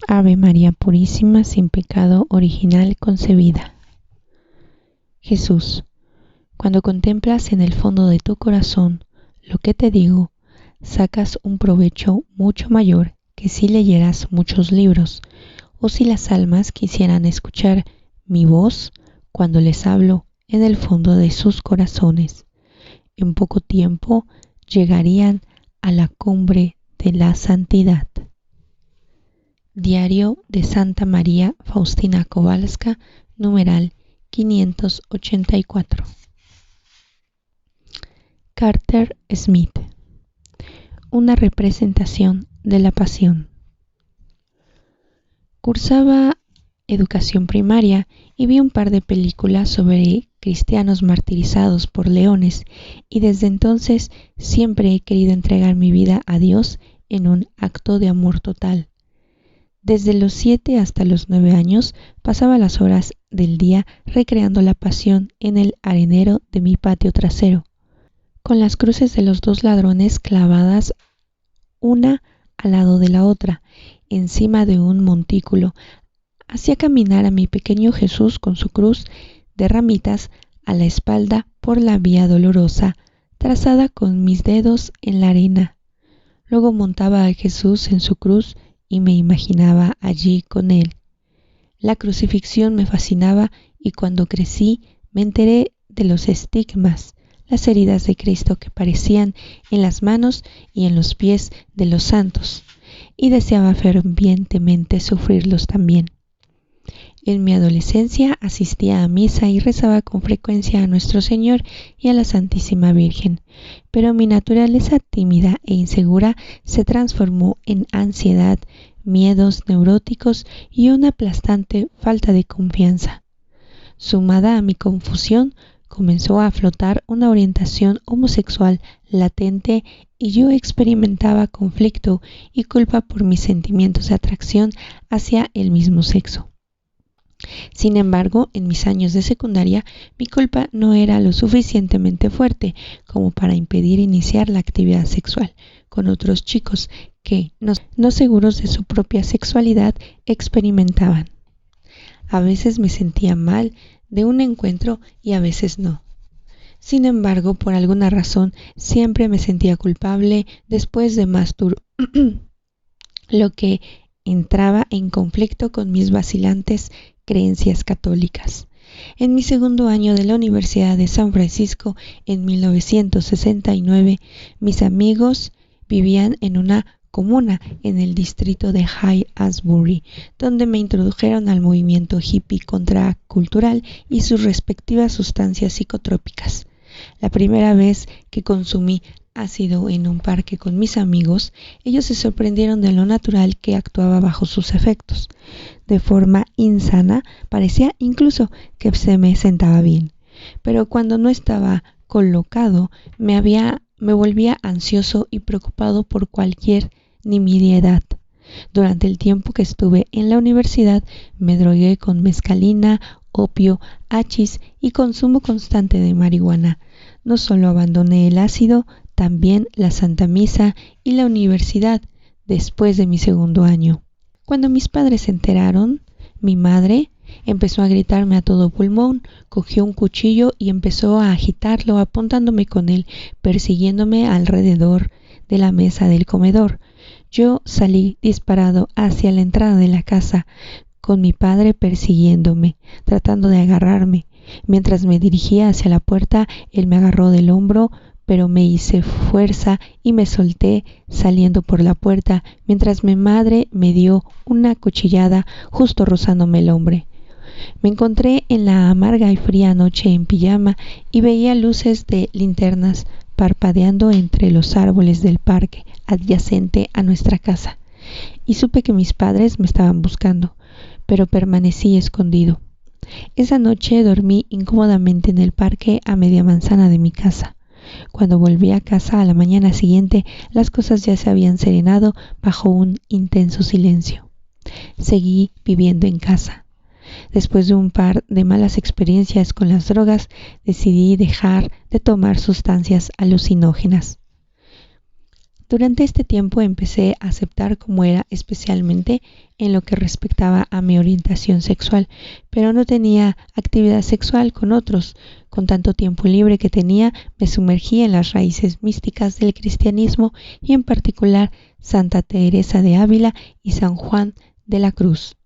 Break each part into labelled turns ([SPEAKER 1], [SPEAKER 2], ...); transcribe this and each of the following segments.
[SPEAKER 1] Ave María Purísima, sin pecado original concebida. Jesús, cuando contemplas en el fondo de tu corazón lo que te digo, sacas un provecho mucho mayor que si leyeras muchos libros, o si las almas quisieran escuchar mi voz cuando les hablo en el fondo de sus corazones. En poco tiempo llegarían a la cumbre de la santidad. Diario de Santa María Faustina Kowalska, numeral 584. Carter Smith. Una representación de la pasión. Cursaba educación primaria y vi un par de películas sobre cristianos martirizados por leones, y desde entonces siempre he querido entregar mi vida a Dios en un acto de amor total. Desde los 7 hasta los 9 años pasaba las horas del día recreando la pasión en el arenero de mi patio trasero, con las cruces de los dos ladrones clavadas una al lado de la otra, encima de un montículo. Hacía caminar a mi pequeño Jesús con su cruz de ramitas a la espalda por la vía dolorosa, trazada con mis dedos en la arena. Luego montaba a Jesús en su cruz y me imaginaba allí con él. La crucifixión me fascinaba, y cuando crecí me enteré de los estigmas, las heridas de Cristo que parecían en las manos y en los pies de los santos, y deseaba fervientemente sufrirlos también. En mi adolescencia asistía a misa y rezaba con frecuencia a Nuestro Señor y a la Santísima Virgen, pero mi naturaleza tímida e insegura se transformó en ansiedad, miedos neuróticos y una aplastante falta de confianza. Sumada a mi confusión, comenzó a flotar una orientación homosexual latente y yo experimentaba conflicto y culpa por mis sentimientos de atracción hacia el mismo sexo. Sin embargo, en mis años de secundaria, mi culpa no era lo suficientemente fuerte como para impedir iniciar la actividad sexual con otros chicos que, no seguros de su propia sexualidad, experimentaban. A veces me sentía mal de un encuentro y a veces no. Sin embargo, por alguna razón, siempre me sentía culpable después de lo que entraba en conflicto con mis vacilantes creencias católicas. En mi segundo año de la Universidad de San Francisco, en 1969, mis amigos vivían en una comuna en el distrito de High Asbury, donde me introdujeron al movimiento hippie contracultural y sus respectivas sustancias psicotrópicas. La primera vez que consumí ácido en un parque con mis amigos, ellos se sorprendieron de lo natural que actuaba bajo sus efectos. De forma insana, parecía incluso que se me sentaba bien, pero cuando no estaba colocado me volvía ansioso y preocupado por cualquier nimiedad. Durante el tiempo que estuve en la universidad me drogué con mescalina, opio, hachís y consumo constante de marihuana. No solo abandoné el ácido, también la Santa Misa y la universidad después de mi segundo año. Cuando mis padres se enteraron, mi madre empezó a gritarme a todo pulmón, cogió un cuchillo y empezó a agitarlo, apuntándome con él, persiguiéndome alrededor de la mesa del comedor. Yo salí disparado hacia la entrada de la casa, con mi padre persiguiéndome, tratando de agarrarme. Mientras me dirigía hacia la puerta, él me agarró del hombro, pero me hice fuerza y me solté saliendo por la puerta, mientras mi madre me dio una cuchillada justo rozándome el hombro. Me encontré en la amarga y fría noche en pijama y veía luces de linternas parpadeando entre los árboles del parque adyacente a nuestra casa, y supe que mis padres me estaban buscando, pero permanecí escondido. Esa noche dormí incómodamente en el parque a media manzana de mi casa. Cuando volví a casa a la mañana siguiente, las cosas ya se habían serenado bajo un intenso silencio. Seguí viviendo en casa. Después de un par de malas experiencias con las drogas, decidí dejar de tomar sustancias alucinógenas. Durante este tiempo empecé a aceptar como era, especialmente en lo que respectaba a mi orientación sexual, pero no tenía actividad sexual con otros. Con tanto tiempo libre que tenía, me sumergí en las raíces místicas del cristianismo y en particular Santa Teresa de Ávila y San Juan de la Cruz.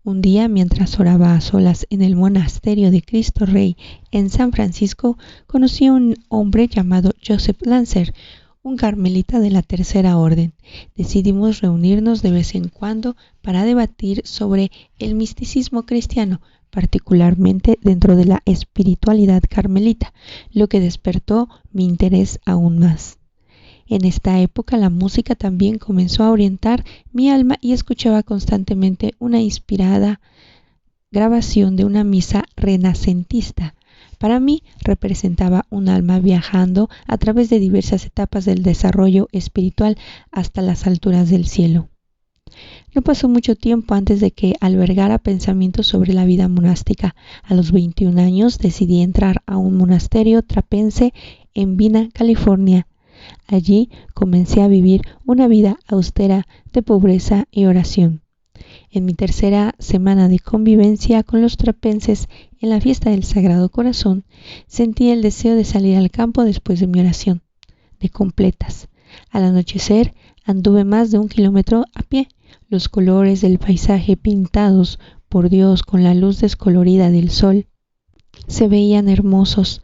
[SPEAKER 1] Un día, mientras oraba a solas en el monasterio de Cristo Rey en San Francisco, conocí a un hombre llamado Joseph Lancer, un carmelita de la Tercera Orden. Decidimos reunirnos de vez en cuando para debatir sobre el misticismo cristiano, particularmente dentro de la espiritualidad carmelita, lo que despertó mi interés aún más. En esta época la música también comenzó a orientar mi alma y escuchaba constantemente una inspirada grabación de una misa renacentista. Para mí representaba un alma viajando a través de diversas etapas del desarrollo espiritual hasta las alturas del cielo. No pasó mucho tiempo antes de que albergara pensamientos sobre la vida monástica. A los 21 años decidí entrar a un monasterio trapense en Vina, California. Allí comencé a vivir una vida austera de pobreza y oración. En mi tercera semana de convivencia con los trapenses en la fiesta del Sagrado Corazón, sentí el deseo de salir al campo después de mi oración, de completas. Al anochecer anduve más de 1 kilómetro a pie. Los colores del paisaje pintados por Dios con la luz descolorida del sol se veían hermosos.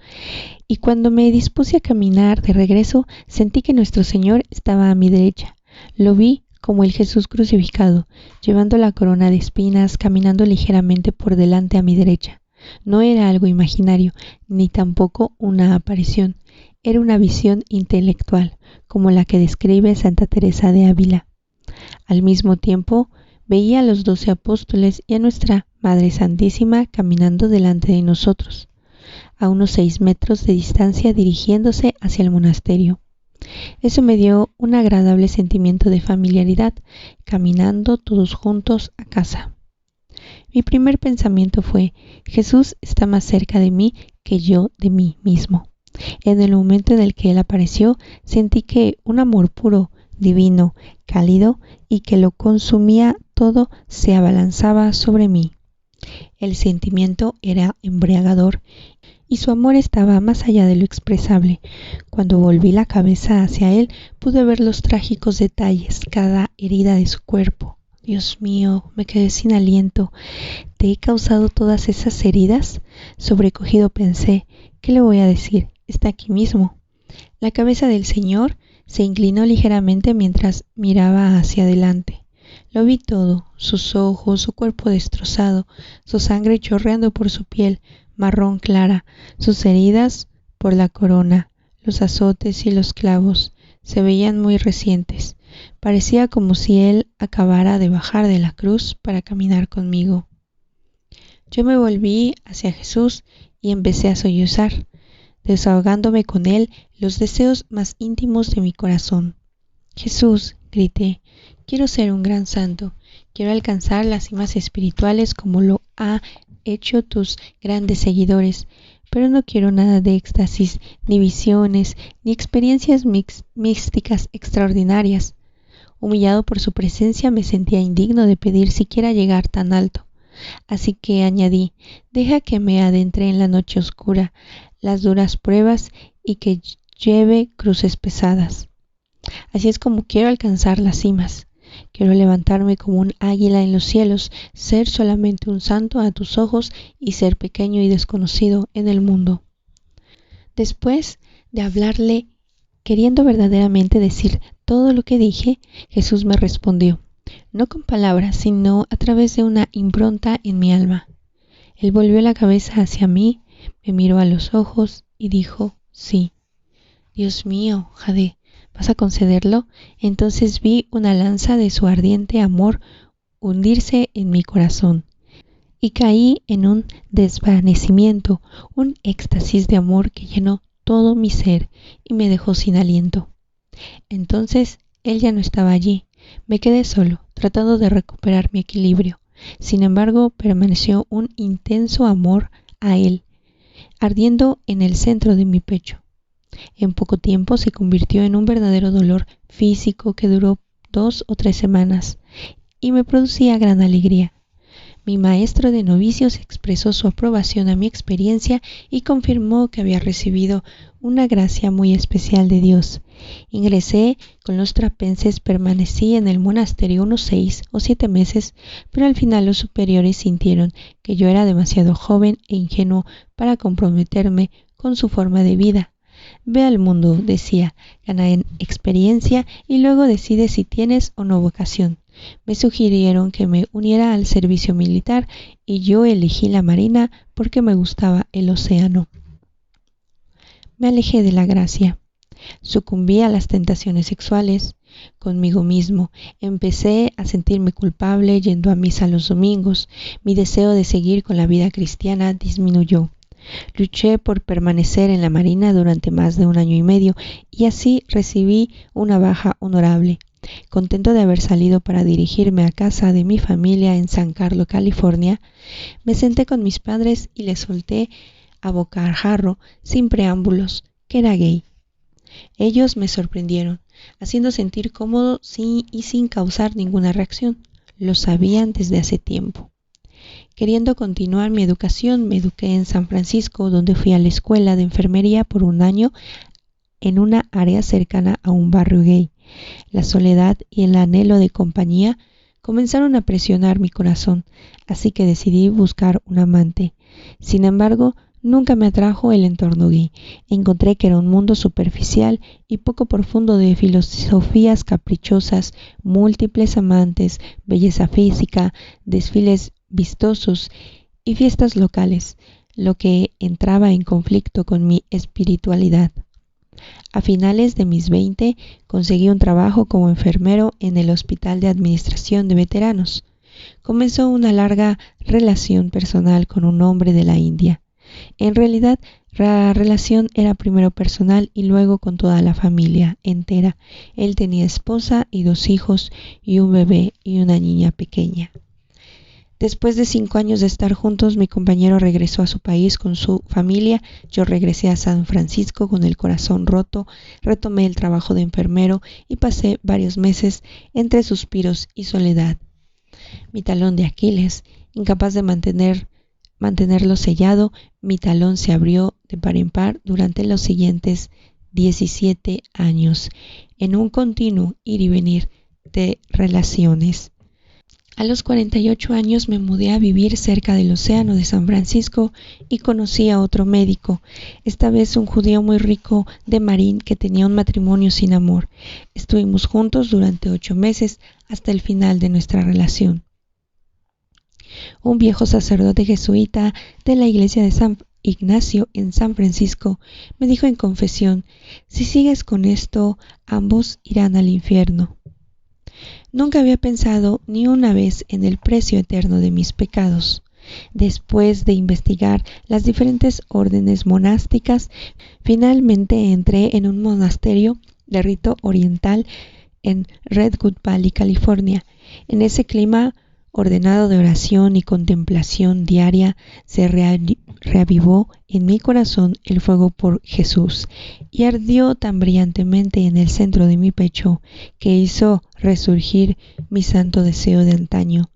[SPEAKER 1] Y cuando me dispuse a caminar de regreso, sentí que nuestro Señor estaba a mi derecha. Lo vi como el Jesús crucificado, llevando la corona de espinas, caminando ligeramente por delante a mi derecha. No era algo imaginario, ni tampoco una aparición. Era una visión intelectual, como la que describe Santa Teresa de Ávila. Al mismo tiempo, veía a los 12 apóstoles y a nuestra Madre Santísima caminando delante de nosotros, a unos 6 metros de distancia, dirigiéndose hacia el monasterio. Eso me dio un agradable sentimiento de familiaridad, caminando todos juntos a casa. Mi primer pensamiento fue: Jesús está más cerca de mí que yo de mí mismo. En el momento en el que Él apareció, sentí que un amor puro, divino, cálido y que lo consumía todo se abalanzaba sobre mí. El sentimiento era embriagador y su amor estaba más allá de lo expresable. Cuando volví la cabeza hacia él, pude ver los trágicos detalles, cada herida de su cuerpo. Dios mío, me quedé sin aliento. ¿Te he causado todas esas heridas? Sobrecogido pensé, ¿qué le voy a decir? Está aquí mismo. La cabeza del Señor se inclinó ligeramente mientras miraba hacia adelante. Lo vi todo, sus ojos, su cuerpo destrozado, su sangre chorreando por su piel marrón clara, sus heridas por la corona, los azotes y los clavos se veían muy recientes. Parecía como si él acabara de bajar de la cruz para caminar conmigo. Yo me volví hacia Jesús y empecé a sollozar, desahogándome con él los deseos más íntimos de mi corazón. Jesús, grité, quiero ser un gran santo, quiero alcanzar las cimas espirituales como lo ha hecho tus grandes seguidores, pero no quiero nada de éxtasis, ni visiones, ni experiencias místicas extraordinarias. Humillado por su presencia, me sentía indigno de pedir siquiera llegar tan alto. Así que añadí: deja que me adentre en la noche oscura, las duras pruebas y que lleve cruces pesadas. Así es como quiero alcanzar las cimas. Quiero levantarme como un águila en los cielos, ser solamente un santo a tus ojos y ser pequeño y desconocido en el mundo. Después de hablarle, queriendo verdaderamente decir todo lo que dije, Jesús me respondió, no con palabras, sino a través de una impronta en mi alma. Él volvió la cabeza hacia mí, me miró a los ojos y dijo, sí. Dios mío, Jade, ¿vas a concederlo? Entonces vi una lanza de su ardiente amor hundirse en mi corazón y caí en un desvanecimiento, un éxtasis de amor que llenó todo mi ser y me dejó sin aliento. Entonces él ya no estaba allí. Me quedé solo, tratando de recuperar mi equilibrio. Sin embargo, permaneció un intenso amor a él, ardiendo en el centro de mi pecho. En poco tiempo se convirtió en un verdadero dolor físico que duró 2 o 3 semanas y me producía gran alegría. Mi maestro de novicios expresó su aprobación a mi experiencia y confirmó que había recibido una gracia muy especial de Dios. Ingresé con los trapenses, permanecí en el monasterio unos 6 o 7 meses, pero al final los superiores sintieron que yo era demasiado joven e ingenuo para comprometerme con su forma de vida. Ve al mundo, decía, gana en experiencia y luego decide si tienes o no vocación. Me sugirieron que me uniera al servicio militar y yo elegí la marina porque me gustaba el océano. Me alejé de la gracia. Sucumbí a las tentaciones sexuales conmigo mismo. Empecé a sentirme culpable yendo a misa los domingos. Mi deseo de seguir con la vida cristiana disminuyó. Luché por permanecer en la marina durante más de 1 año y medio y así recibí una baja honorable. Contento de haber salido para dirigirme a casa de mi familia en San Carlos, California, me senté con mis padres y les solté a bocajarro, sin preámbulos, que era gay. Ellos me sorprendieron, haciendo sentir cómodo y sin causar ninguna reacción. Lo sabían desde hace tiempo. Queriendo continuar mi educación, me eduqué en San Francisco, donde fui a la escuela de enfermería por 1 año en una área cercana a un barrio gay. La soledad y el anhelo de compañía comenzaron a presionar mi corazón, así que decidí buscar un amante. Sin embargo, nunca me atrajo el entorno gay. Encontré que era un mundo superficial y poco profundo de filosofías caprichosas, múltiples amantes, belleza física, desfiles vistosos y fiestas locales, lo que entraba en conflicto con mi espiritualidad. A finales de mis 20 conseguí un trabajo como enfermero en el Hospital de Administración de Veteranos. Comenzó una larga relación personal con un hombre de la India. En realidad, la relación era primero personal y luego con toda la familia entera. Él tenía esposa y 2 hijos y un bebé y una niña pequeña. Después de 5 años de estar juntos, mi compañero regresó a su país con su familia. Yo regresé a San Francisco con el corazón roto, retomé el trabajo de enfermero y pasé varios meses entre suspiros y soledad. Mi talón de Aquiles, incapaz de mantenerlo sellado, mi talón se abrió de par en par durante los siguientes 17 años, en un continuo ir y venir de relaciones. A los 48 años me mudé a vivir cerca del océano de San Francisco y conocí a otro médico, esta vez un judío muy rico de Marín que tenía un matrimonio sin amor. Estuvimos juntos durante 8 meses hasta el final de nuestra relación. Un viejo sacerdote jesuita de la iglesia de San Ignacio en San Francisco me dijo en confesión: si sigues con esto, ambos irán al infierno. Nunca había pensado ni una vez en el precio eterno de mis pecados. Después de investigar las diferentes órdenes monásticas, finalmente entré en un monasterio de rito oriental en Redwood Valley, California. En ese clima ordenado de oración y contemplación diaria se reavivó en mi corazón el fuego por Jesús y ardió tan brillantemente en el centro de mi pecho que hizo resurgir mi santo deseo de antaño.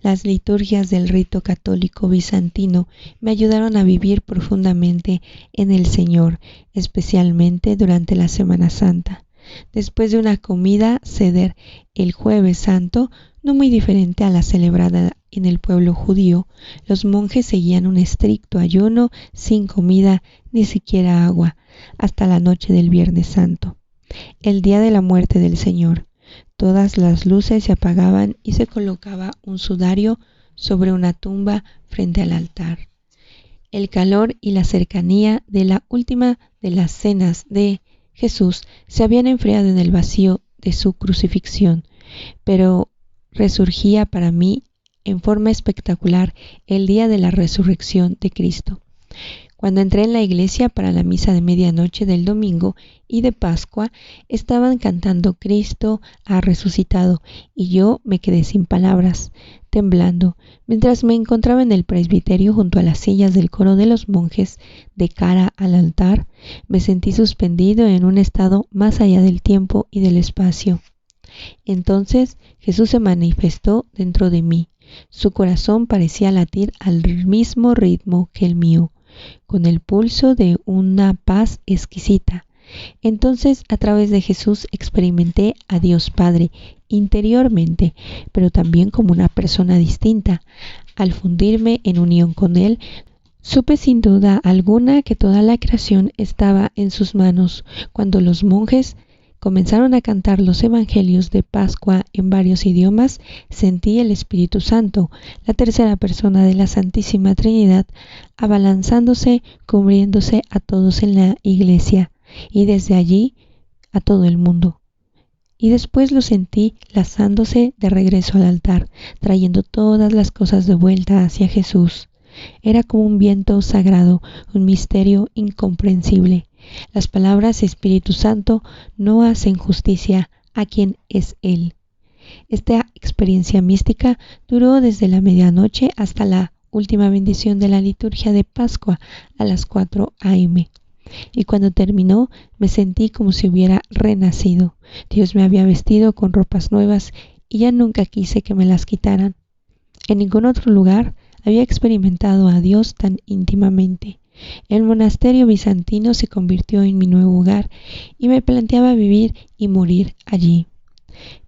[SPEAKER 1] Las liturgias del rito católico bizantino me ayudaron a vivir profundamente en el Señor, especialmente durante la Semana Santa. Después de una comida seder el Jueves Santo, no muy diferente a la celebrada en el pueblo judío, los monjes seguían un estricto ayuno sin comida ni siquiera agua hasta la noche del Viernes Santo, el día de la muerte del Señor. Todas las luces se apagaban y se colocaba un sudario sobre una tumba frente al altar. El calor y la cercanía de la última de las cenas de Jesús se habían enfriado en el vacío de su crucifixión, pero resurgía para mí en forma espectacular el día de la resurrección de Cristo. Cuando entré en la iglesia para la misa de medianoche del domingo y de Pascua, estaban cantando Cristo ha resucitado y yo me quedé sin palabras, temblando, mientras me encontraba en el presbiterio junto a las sillas del coro de los monjes, de cara al altar. Me sentí suspendido en un estado más allá del tiempo y del espacio. Entonces Jesús se manifestó dentro de mí. Su corazón parecía latir al mismo ritmo que el mío, con el pulso de una paz exquisita. Entonces, a través de Jesús experimenté a Dios Padre interiormente, pero también como una persona distinta. Al fundirme en unión con Él, supe sin duda alguna que toda la creación estaba en sus manos. Cuando los monjes comenzaron a cantar los evangelios de Pascua en varios idiomas, sentí el Espíritu Santo, la tercera persona de la Santísima Trinidad, abalanzándose, cubriéndose a todos en la iglesia y desde allí a todo el mundo. Y después lo sentí lanzándose de regreso al altar, trayendo todas las cosas de vuelta hacia Jesús. Era como un viento sagrado, un misterio incomprensible. Las palabras Espíritu Santo no hacen justicia a quien es Él. Esta experiencia mística duró desde la medianoche hasta la última bendición de la liturgia de Pascua a las 4 a.m. Y cuando terminó, me sentí como si hubiera renacido. Dios me había vestido con ropas nuevas y ya nunca quise que me las quitaran. En ningún otro lugar había experimentado a Dios tan íntimamente. El monasterio bizantino se convirtió en mi nuevo hogar y me planteaba vivir y morir allí.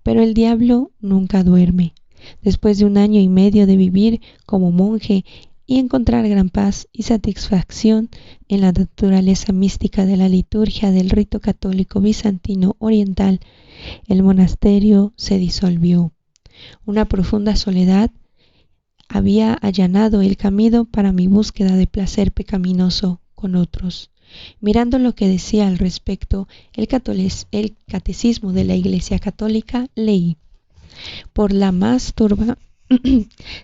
[SPEAKER 1] Pero el diablo nunca duerme. Después de 1 año y medio de vivir como monje y encontrar gran paz y satisfacción en la naturaleza mística de la liturgia del rito católico bizantino oriental, el monasterio se disolvió. Una profunda soledad había allanado el camino para mi búsqueda de placer pecaminoso con otros. Mirando lo que decía al respecto el catecismo de la Iglesia Católica, leí: por la masturba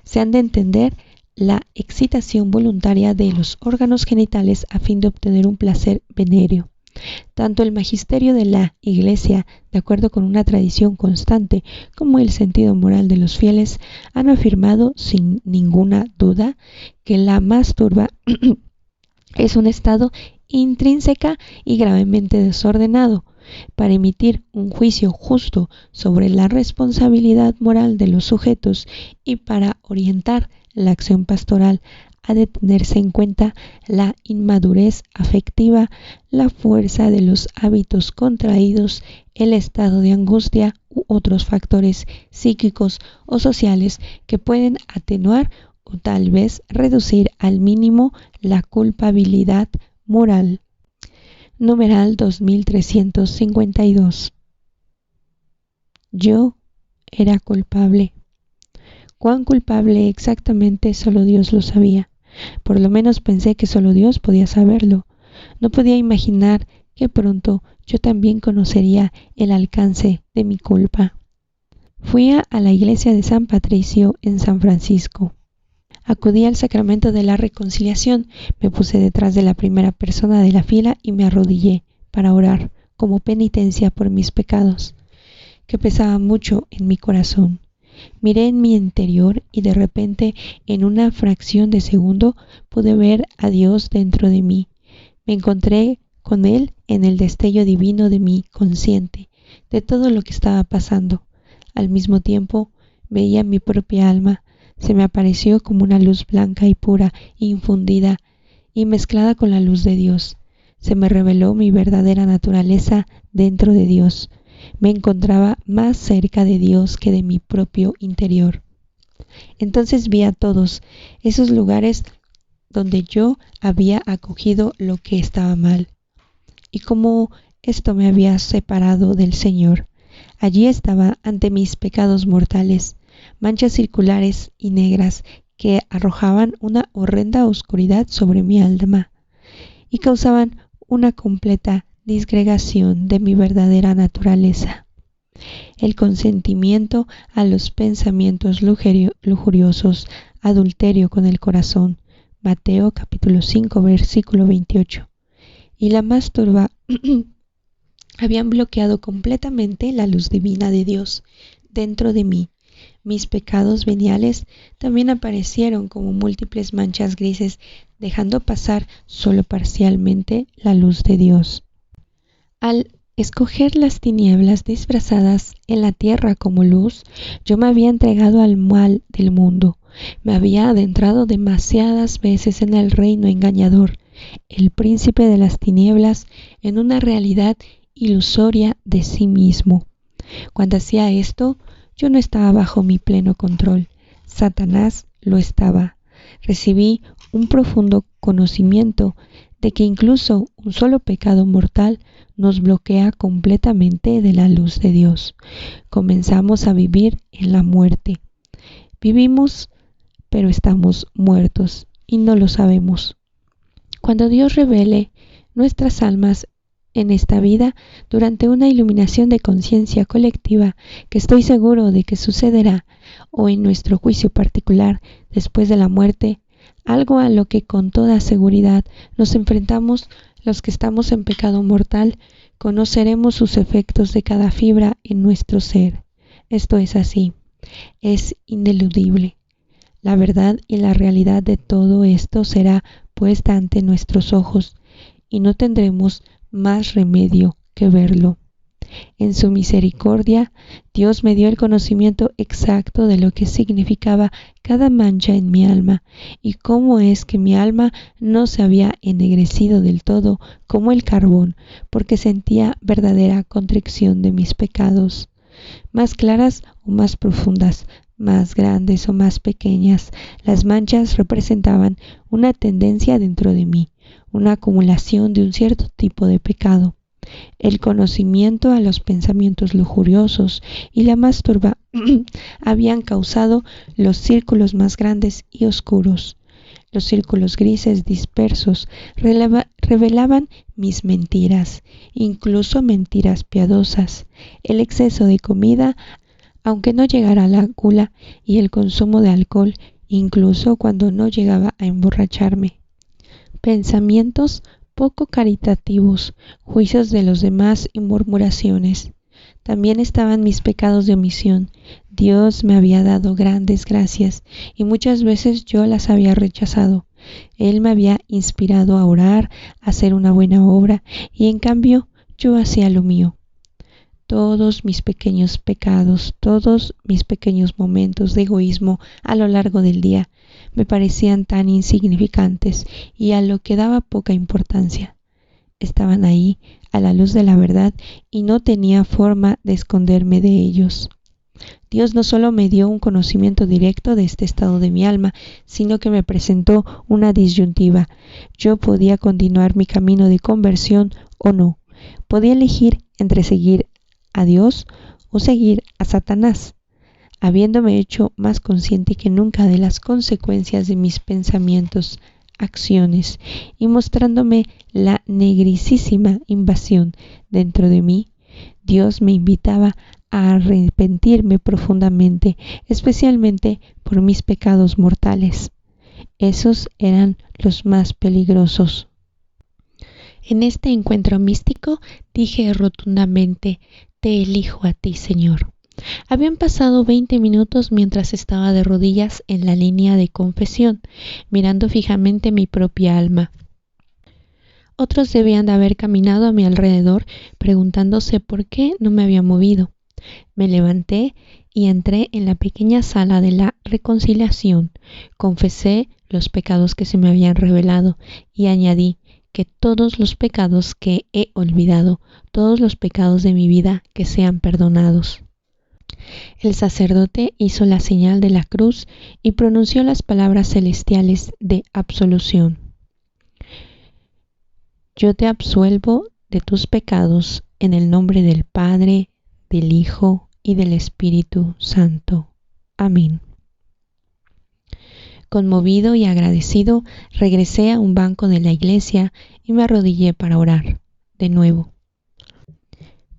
[SPEAKER 1] se han de entender la excitación voluntaria de los órganos genitales a fin de obtener un placer venéreo. Tanto el magisterio de la Iglesia, de acuerdo con una tradición constante, como el sentido moral de los fieles, han afirmado sin ninguna duda que la masturba es un estado intrínseca y gravemente desordenado. Para emitir un juicio justo sobre la responsabilidad moral de los sujetos y para orientar la acción pastoral, ha de tenerse en cuenta la inmadurez afectiva, la fuerza de los hábitos contraídos, el estado de angustia u otros factores psíquicos o sociales que pueden atenuar o tal vez reducir al mínimo la culpabilidad moral. Numeral 2352. Yo era culpable. Cuán culpable exactamente solo Dios lo sabía. Por lo menos pensé que solo Dios podía saberlo. No podía imaginar que pronto yo también conocería el alcance de mi culpa. Fui a la iglesia de San Patricio en San Francisco. Acudí al sacramento de la reconciliación, me puse detrás de la primera persona de la fila y me arrodillé para orar como penitencia por mis pecados, que pesaban mucho en mi corazón. Miré en mi interior y de repente, en una fracción de segundo, pude ver a Dios dentro de mí. Me encontré con Él en el destello divino de mi consciente, de todo lo que estaba pasando. Al mismo tiempo, veía mi propia alma. Se me apareció como una luz blanca y pura, infundida y mezclada con la luz de Dios. Se me reveló mi verdadera naturaleza dentro de Dios. Me encontraba más cerca de Dios que de mi propio interior. Entonces vi a todos esos lugares donde yo había acogido lo que estaba mal y cómo esto me había separado del Señor. Allí estaba ante mis pecados mortales, manchas circulares y negras que arrojaban una horrenda oscuridad sobre mi alma y causaban una completa disgregación de mi verdadera naturaleza. El consentimiento a los pensamientos lujuriosos, adulterio con el corazón, Mateo capítulo 5, versículo 28. Y la más turba habían bloqueado completamente la luz divina de Dios dentro de mí. Mis pecados veniales también aparecieron como múltiples manchas grises, dejando pasar solo parcialmente la luz de Dios. Al escoger las tinieblas disfrazadas en la tierra como luz, yo me había entregado al mal del mundo. Me había adentrado demasiadas veces en el reino engañador, el príncipe de las tinieblas, en una realidad ilusoria de sí mismo. Cuando hacía esto, yo no estaba bajo mi pleno control. Satanás lo estaba. Recibí un profundo conocimiento de que incluso un solo pecado mortal nos bloquea completamente de la luz de Dios. Comenzamos a vivir en la muerte. Vivimos, pero estamos muertos y no lo sabemos. Cuando Dios revele nuestras almas en esta vida durante una iluminación de conciencia colectiva, que estoy seguro de que sucederá, o en nuestro juicio particular después de la muerte, algo a lo que con toda seguridad nos enfrentamos los que estamos en pecado mortal, conoceremos sus efectos de cada fibra en nuestro ser. Esto es así, es ineludible. La verdad y la realidad de todo esto será puesta ante nuestros ojos y no tendremos más remedio que verlo. En su misericordia, Dios me dio el conocimiento exacto de lo que significaba cada mancha en mi alma y cómo es que mi alma no se había ennegrecido del todo como el carbón, porque sentía verdadera contrición de mis pecados. Más claras o más profundas, más grandes o más pequeñas, las manchas representaban una tendencia dentro de mí, una acumulación de un cierto tipo de pecado. El conocimiento a los pensamientos lujuriosos y la masturba habían causado los círculos más grandes y oscuros. Los círculos grises dispersos revelaban mis mentiras, incluso mentiras piadosas. El exceso de comida, aunque no llegara a la gula, y el consumo de alcohol, incluso cuando no llegaba a emborracharme. Pensamientos poco caritativos, juicios de los demás y murmuraciones. También estaban mis pecados de omisión. Dios me había dado grandes gracias y muchas veces yo las había rechazado. Él me había inspirado a orar, a hacer una buena obra y en cambio yo hacía lo mío. Todos mis pequeños pecados, todos mis pequeños momentos de egoísmo a lo largo del día me parecían tan insignificantes y a lo que daba poca importancia. Estaban ahí a la luz de la verdad y no tenía forma de esconderme de ellos. Dios no solo me dio un conocimiento directo de este estado de mi alma, sino que me presentó una disyuntiva. Yo podía continuar mi camino de conversión o no. Podía elegir entre seguir a Dios o seguir a Satanás. Habiéndome hecho más consciente que nunca de las consecuencias de mis pensamientos, acciones y mostrándome la negrisísima invasión dentro de mí, Dios me invitaba a arrepentirme profundamente, especialmente por mis pecados mortales. Esos eran los más peligrosos. En este encuentro místico dije rotundamente: te elijo a ti, Señor. Habían pasado 20 minutos mientras estaba de rodillas en la línea de confesión, mirando fijamente mi propia alma. Otros debían de haber caminado a mi alrededor, preguntándose por qué no me había movido. Me levanté y entré en la pequeña sala de la reconciliación. Confesé los pecados que se me habían revelado y añadí que todos los pecados que he olvidado, todos los pecados de mi vida, que sean perdonados. El sacerdote hizo la señal de la cruz y pronunció las palabras celestiales de absolución. Yo te absuelvo de tus pecados en el nombre del Padre, del Hijo y del Espíritu Santo. Amén. Conmovido y agradecido, regresé a un banco de la iglesia y me arrodillé para orar. De nuevo.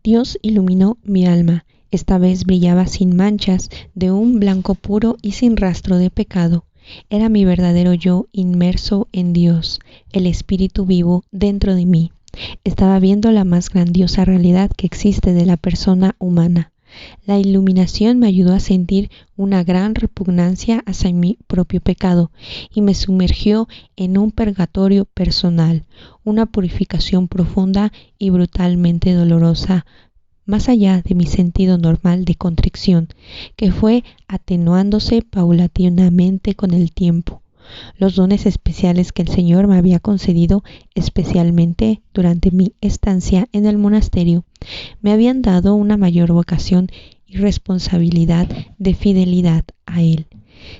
[SPEAKER 1] Dios iluminó mi alma. Esta vez brillaba sin manchas, de un blanco puro y sin rastro de pecado. Era mi verdadero yo inmerso en Dios, el espíritu vivo dentro de mí. Estaba viendo la más grandiosa realidad que existe de la persona humana. La iluminación me ayudó a sentir una gran repugnancia hacia mi propio pecado y me sumergió en un purgatorio personal, una purificación profunda y brutalmente dolorosa, más allá de mi sentido normal de contrición, que fue atenuándose paulatinamente con el tiempo. Los dones especiales que el Señor me había concedido, especialmente durante mi estancia en el monasterio, me habían dado una mayor vocación y responsabilidad de fidelidad a Él.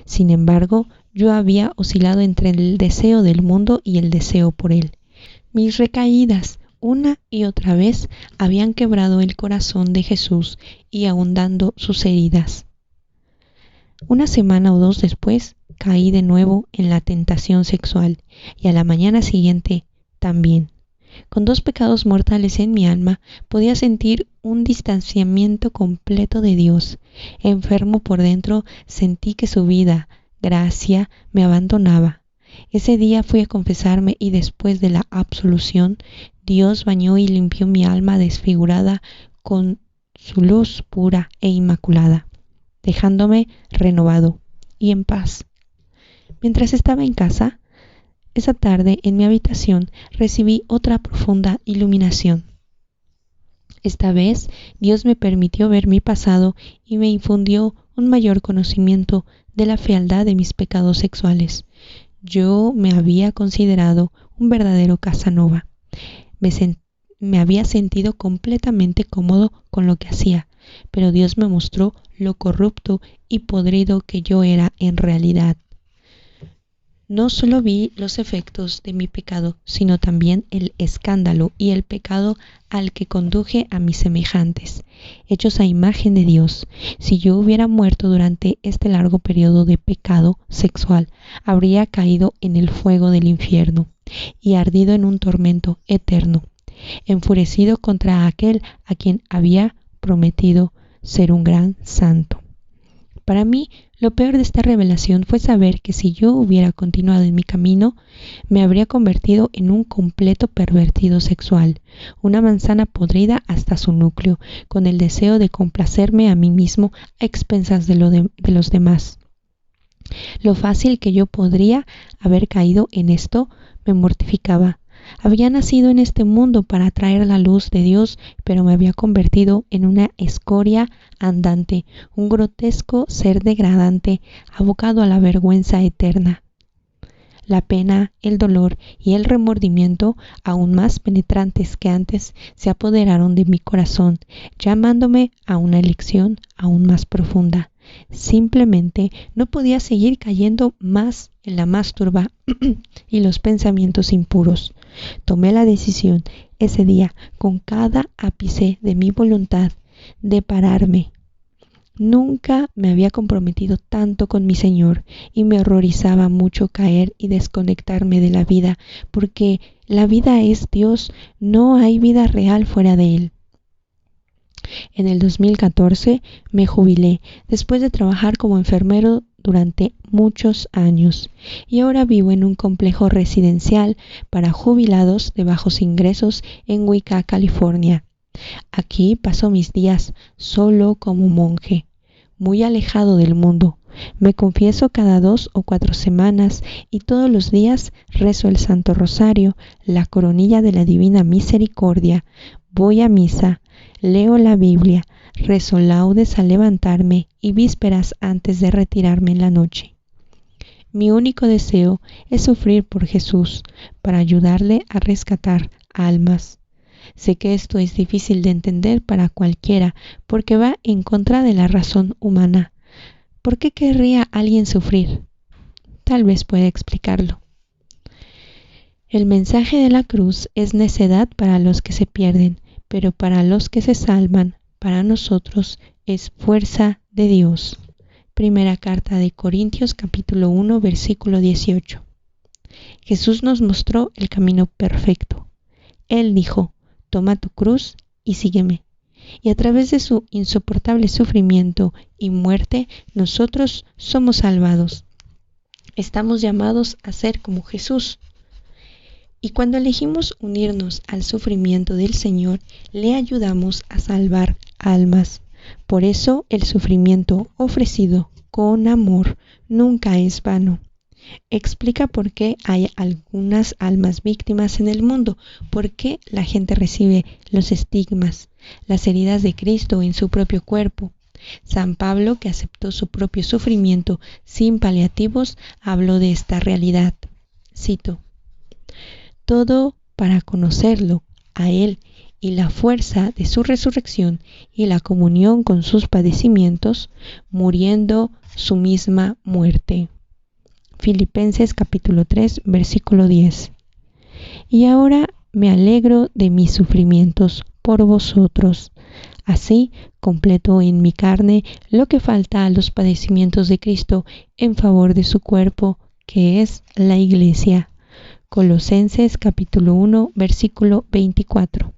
[SPEAKER 1] Sin embargo, yo había oscilado entre el deseo del mundo y el deseo por Él. Mis recaídas, una y otra vez, habían quebrado el corazón de Jesús y ahondando sus heridas. Una semana o dos después, caí de nuevo en la tentación sexual y a la mañana siguiente también. Con 2 pecados mortales en mi alma, podía sentir un distanciamiento completo de Dios. Enfermo por dentro, sentí que su vida, gracia, me abandonaba. Ese día fui a confesarme y después de la absolución, Dios bañó y limpió mi alma desfigurada con su luz pura e inmaculada, dejándome renovado y en paz. Mientras estaba en casa, esa tarde en mi habitación recibí otra profunda iluminación. Esta vez Dios me permitió ver mi pasado y me infundió un mayor conocimiento de la fealdad de mis pecados sexuales. Yo me había considerado un verdadero Casanova. Me había sentido completamente cómodo con lo que hacía, pero Dios me mostró lo corrupto y podrido que yo era en realidad. No solo vi los efectos de mi pecado, sino también el escándalo y el pecado al que conduje a mis semejantes, hechos a imagen de Dios. Si yo hubiera muerto durante este largo periodo de pecado sexual, habría caído en el fuego del infierno y ardido en un tormento eterno, enfurecido contra aquel a quien había prometido ser un gran santo. Para mí, lo peor de esta revelación fue saber que si yo hubiera continuado en mi camino, me habría convertido en un completo pervertido sexual, una manzana podrida hasta su núcleo, con el deseo de complacerme a mí mismo a expensas de los demás. Lo fácil que yo podría haber caído en esto me mortificaba. Había nacido en este mundo para atraer la luz de Dios, pero me había convertido en una escoria andante, un grotesco ser degradante, abocado a la vergüenza eterna. La pena, el dolor y el remordimiento, aún más penetrantes que antes, se apoderaron de mi corazón, llamándome a una elección aún más profunda. Simplemente no podía seguir cayendo más en la masturba y los pensamientos impuros. Tomé la decisión ese día, con cada ápice de mi voluntad, de pararme. Nunca me había comprometido tanto con mi Señor y me horrorizaba mucho caer y desconectarme de la vida, porque la vida es Dios, no hay vida real fuera de Él. En el 2014 me jubilé después de trabajar como enfermero durante muchos años y ahora vivo en un complejo residencial para jubilados de bajos ingresos en Wicca, California. Aquí paso mis días solo como monje, muy alejado del mundo. Me confieso cada 2 o 4 semanas y todos los días rezo el Santo Rosario, la coronilla de la Divina Misericordia, voy a misa, leo la Biblia, rezo laudes al levantarme y vísperas antes de retirarme en la noche. Mi único deseo es sufrir por Jesús para ayudarle a rescatar almas. Sé que esto es difícil de entender para cualquiera porque va en contra de la razón humana. ¿Por qué querría alguien sufrir? Tal vez pueda explicarlo. El mensaje de la cruz es necedad para los que se pierden, pero para los que se salvan, para nosotros es fuerza de Dios. Primera carta de Corintios capítulo 1 versículo 18. Jesús nos mostró el camino perfecto. Él dijo: toma tu cruz y sígueme. Y a través de su insoportable sufrimiento y muerte, nosotros somos salvados. Estamos llamados a ser como Jesús. Y cuando elegimos unirnos al sufrimiento del Señor, le ayudamos a salvar almas. Por eso el sufrimiento ofrecido con amor nunca es vano. Explica por qué hay algunas almas víctimas en el mundo, por qué la gente recibe los estigmas, las heridas de Cristo en su propio cuerpo. San Pablo, que aceptó su propio sufrimiento sin paliativos, habló de esta realidad. Cito: todo para conocerlo, a Él, y la fuerza de su resurrección y la comunión con sus padecimientos, muriendo su misma muerte. Filipenses capítulo 3, versículo 10. Y ahora me alegro de mis sufrimientos por vosotros. Así completo en mi carne lo que falta a los padecimientos de Cristo en favor de su cuerpo, que es la Iglesia. Colosenses capítulo 1, versículo 24.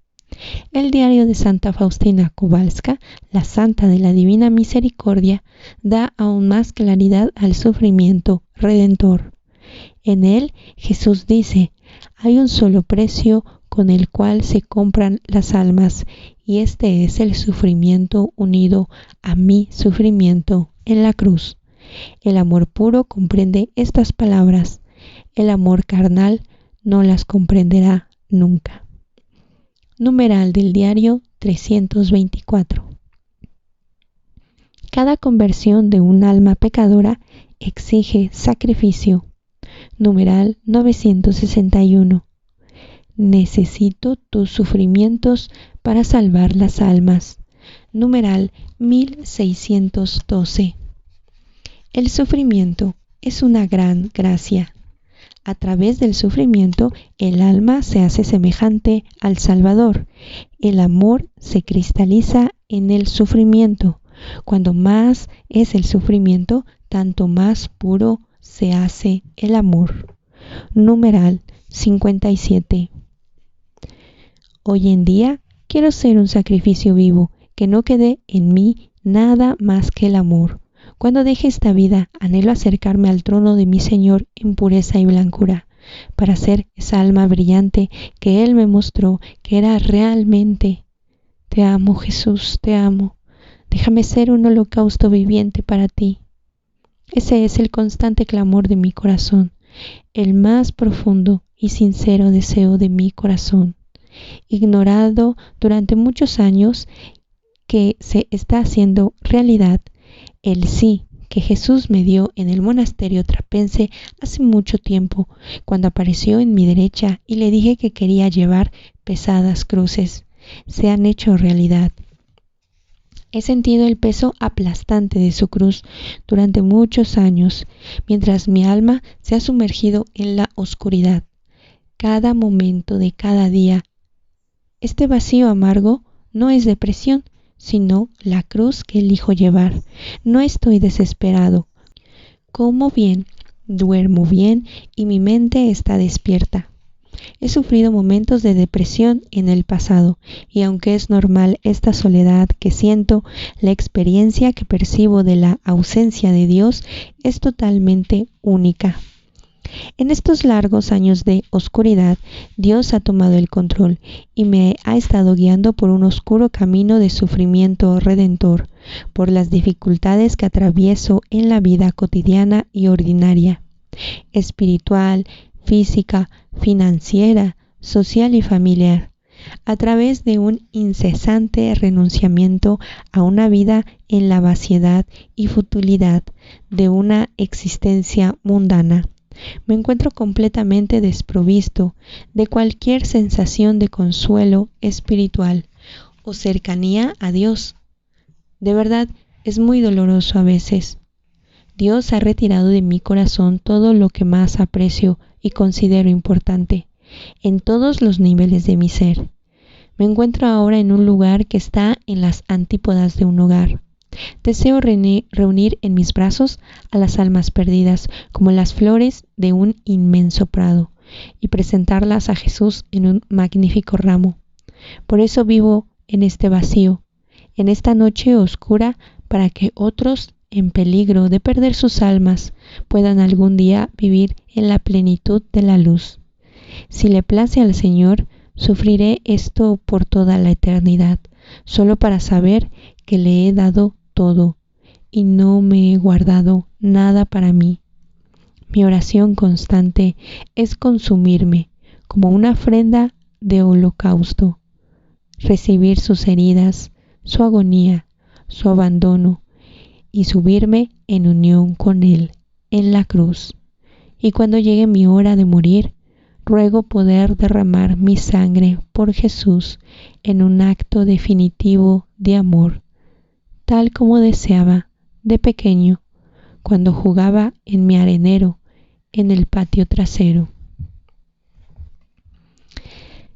[SPEAKER 1] El diario de Santa Faustina Kowalska, la santa de la Divina Misericordia, da aún más claridad al sufrimiento redentor. En él, Jesús dice: hay un solo precio con el cual se compran las almas, y este es el sufrimiento unido a mi sufrimiento en la cruz. El amor puro comprende estas palabras. El amor carnal no las comprenderá nunca. Numeral del diario 324. Cada conversión de un alma pecadora exige sacrificio. Numeral 961. Necesito tus sufrimientos para salvar las almas. Numeral 1612. El sufrimiento es una gran gracia. A través del sufrimiento, el alma se hace semejante al Salvador. El amor se cristaliza en el sufrimiento. Cuando más es el sufrimiento, tanto más puro se hace el amor. Numeral 57. Hoy en día quiero ser un sacrificio vivo, que no quede en mí nada más que el amor. Cuando deje esta vida, anhelo acercarme al trono de mi Señor en pureza y blancura, para ser esa alma brillante que Él me mostró que era realmente. Te amo, Jesús, te amo. Déjame ser un holocausto viviente para ti. Ese es el constante clamor de mi corazón, el más profundo y sincero deseo de mi corazón, ignorado durante muchos años, que se está haciendo realidad. El sí que Jesús me dio en el monasterio trapense hace mucho tiempo, cuando apareció en mi derecha y le dije que quería llevar pesadas cruces, se han hecho realidad. He sentido el peso aplastante de su cruz durante muchos años, mientras mi alma se ha sumergido en la oscuridad. Cada momento de cada día. Este vacío amargo no es depresión, sino la cruz que elijo llevar. No estoy desesperado. Como bien, duermo bien y mi mente está despierta. He sufrido momentos de depresión en el pasado, y aunque es normal esta soledad que siento, la experiencia que percibo de la ausencia de Dios es totalmente única. En estos largos años de oscuridad, Dios ha tomado el control y me ha estado guiando por un oscuro camino de sufrimiento redentor, por las dificultades que atravieso en la vida cotidiana y ordinaria, espiritual, física, financiera, social y familiar, a través de un incesante renunciamiento a una vida en la vaciedad y futilidad de una existencia mundana. Me encuentro completamente desprovisto de cualquier sensación de consuelo espiritual o cercanía a Dios. De verdad, es muy doloroso a veces. Dios ha retirado de mi corazón todo lo que más aprecio y considero importante, en todos los niveles de mi ser. Me encuentro ahora en un lugar que está en las antípodas de un hogar. Deseo reunir en mis brazos a las almas perdidas como las flores de un inmenso prado y presentarlas a Jesús en un magnífico ramo. Por eso vivo en este vacío, en esta noche oscura, para que otros en peligro de perder sus almas puedan algún día vivir en la plenitud de la luz. Si le place al Señor, sufriré esto por toda la eternidad, solo para saber que le he dado todo y no me he guardado nada para mí. Mi oración constante es consumirme como una ofrenda de holocausto, recibir sus heridas, su agonía, su abandono y subirme en unión con Él en la cruz. Y cuando llegue mi hora de morir, ruego poder derramar mi sangre por Jesús en un acto definitivo de amor, tal como deseaba de pequeño cuando jugaba en mi arenero en el patio trasero.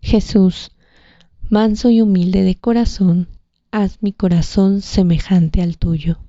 [SPEAKER 1] Jesús, manso y humilde de corazón, haz mi corazón semejante al tuyo.